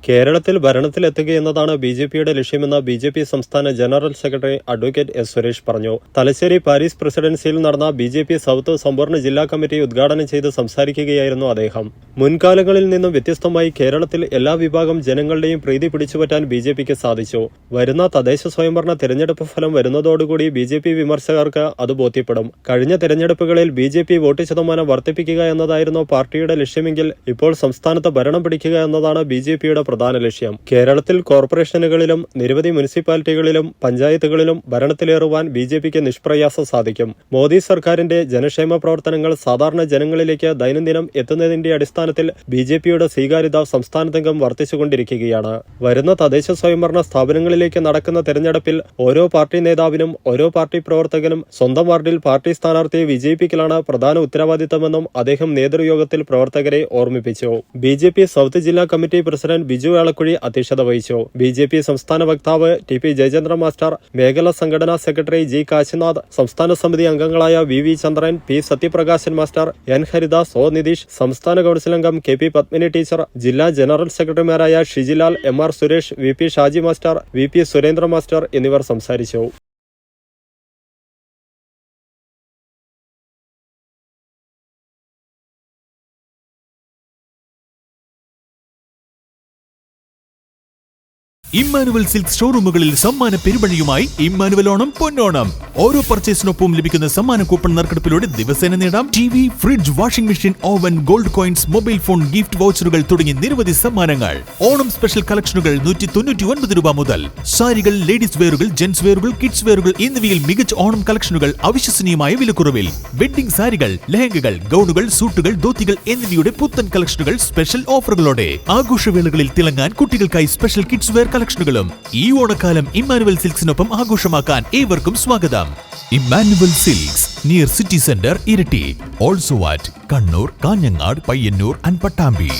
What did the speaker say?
കേരളത്തിൽ ഭരണത്തിലെത്തുകയെന്നതാണ് ബിജെപിയുടെ ലക്ഷ്യമെന്ന് ബിജെപി സംസ്ഥാന general secretary advocate S Suresh പറഞ്ഞു. തലശ്ശേരി പാരീസ് പ്രസിഡൻസിയിൽ നടന്ന ബിജെപി സൗത്ത് സമ്പൂർണ്ണ ജില്ലാ കമ്മിറ്റി ഉദ്ഘാടനം ചെയ്ത് സംസാരിക്കുകയായിരുന്നു അദ്ദേഹം. മുൻകാലങ്ങളിൽ നിന്നും വ്യത്യസ്തമായി കേരളത്തിൽ എല്ലാ വിഭാഗം ജനങ്ങളുടെയും പ്രീതി പിടിച്ചുപറ്റാൻ ബിജെപിക്ക് സാധിച്ചു. വരുന്ന തദ്ദേശ സ്വയംഭരണ തെരഞ്ഞെടുപ്പ് ഫലം വരുന്നതോടുകൂടി ബിജെപി വിമർശകർക്ക് അത് ബോധ്യപ്പെടും. കഴിഞ്ഞ തെരഞ്ഞെടുപ്പുകളിൽ ബിജെപി വോട്ട് ശതമാനം വർദ്ധിപ്പിക്കുക എന്നതായിരുന്നു പാർട്ടിയുടെ ലക്ഷ്യമെങ്കിൽ ഇപ്പോൾ സംസ്ഥാനത്ത് ഭരണം പിടിക്കുക എന്നതാണ് ബിജെപിയുടെ പ്രധാന ലക്ഷ്യം. കേരളത്തിൽ കോർപ്പറേഷനുകളിലും നിരവധി മുനിസിപ്പാലിറ്റികളിലും പഞ്ചായത്തുകളിലും ഭരണത്തിലേറുവാൻ ബിജെപിക്ക് നിഷ്പ്രയാസം സാധിക്കും. മോദി സർക്കാരിന്റെ ജനക്ഷേമ പ്രവർത്തനങ്ങൾ സാധാരണ ജനങ്ങളിലേക്ക് ദൈനംദിനം എത്തുന്നതിന്റെ അടിസ്ഥാനത്തിൽ ബിജെപിയുടെ സ്വീകാര്യത സംസ്ഥാനത്തെങ്ങും വർദ്ധിച്ചുകൊണ്ടിരിക്കുകയാണ്. വരുന്ന തദ്ദേശ സ്വയംഭരണ സ്ഥാപനങ്ങളിലേക്ക് നടക്കുന്ന തെരഞ്ഞെടുപ്പിൽ ഓരോ പാർട്ടി നേതാവിനും ഓരോ പാർട്ടി പ്രവർത്തകനും സ്വന്തം വാർഡിൽ പാർട്ടി സ്ഥാനാർത്ഥിയെ വിജയിപ്പിക്കലാണ് പ്രധാന ഉത്തരവാദിത്തമെന്നും അദ്ദേഹം നേതൃയോഗത്തിൽ പ്രവർത്തകരെ ഓർമ്മിപ്പിച്ചു. ബിജെപി സൗത്ത് ജില്ലാ കമ്മിറ്റി പ്രസിഡന്റ് ബിജു ഏളക്കുഴി അധ്യക്ഷത വഹിച്ചു. ബിജെപി സംസ്ഥാന വക്താവ് ടി.പി. ജയചന്ദ്രൻ മാസ്റ്റർ, മേഖലാ സംഘടനാ സെക്രട്ടറി ജി. കാശിനാഥ്, സംസ്ഥാന സമിതി അംഗങ്ങളായ V. Chandran, P. Sathyaprakashan master, N. Haridas, O. Nitheesh, സംസ്ഥാന കൌൺസിൽ അംഗം കെ.പി. പത്മിനി ടീച്ചർ, ജില്ലാ ജനറൽ സെക്രട്ടറിമാരായ Shijilal, MR. Suresh, VP. Shaji master, VP. Surendra master എന്നിവർ സംസാരിച്ചു. ഇമ്മാനുവൽ സിൽക്ക് ഷോറൂമുകളിൽ സമ്മാന പെരുമഴയുമായി ഇമ്മാനുവൽ ഓണം പൊന്നോണം. ഓരോ പർച്ചേസിനൊപ്പം ലഭിക്കുന്ന സമ്മാന കൂപ്പൺ നറുക്കെടുപ്പിലൂടെ ദിവസേന നേടാം TV, fridge, washing machine, oven, gold coins, mobile phone, gift വൗച്ചറുകൾ തുടങ്ങി നിരവധി സമ്മാനങ്ങൾ. ഓണം സ്പെഷ്യൽ കളക്ഷനുകൾ 199 രൂപ മുതൽ. സാരികൾ, ലേഡീസ് വെയറുകൾ, ജെന്റ്സ് വെയറുകൾ, കിഡ്സ് വെയറുകൾ എന്നിവയിൽ മികച്ച ഓണം കളക്ഷനുകൾ അവിശ്വസനീയമായ വിലക്കുറവിൽ. വെഡ്ഡിംഗ് സാരികൾ, ലെഹങ്കകൾ, ഗൗണുകൾ, സൂട്ടുകൾ, ധോത്തികൾ എന്നിവയുടെ പുത്തൻ കളക്ഷനുകൾ സ്പെഷ്യൽ ഓഫറുകളോടെ. ആഘോഷവേളകളിൽ തിളങ്ങാൻ കുട്ടികൾക്കായി സ്പെഷ്യൽ കിഡ്സ് വെയർ കളക്ഷനുകളും. ഈ ഓണക്കാലം ഇമ്മാനുവൽ സിൽക്സിനൊപ്പം ആഘോഷമാക്കാൻ ഏവർക്കും സ്വാഗതം. Emmanuel silks near city centre, Iritty. Also at Kannur, Kanhangad, Payyanur and Pattambi.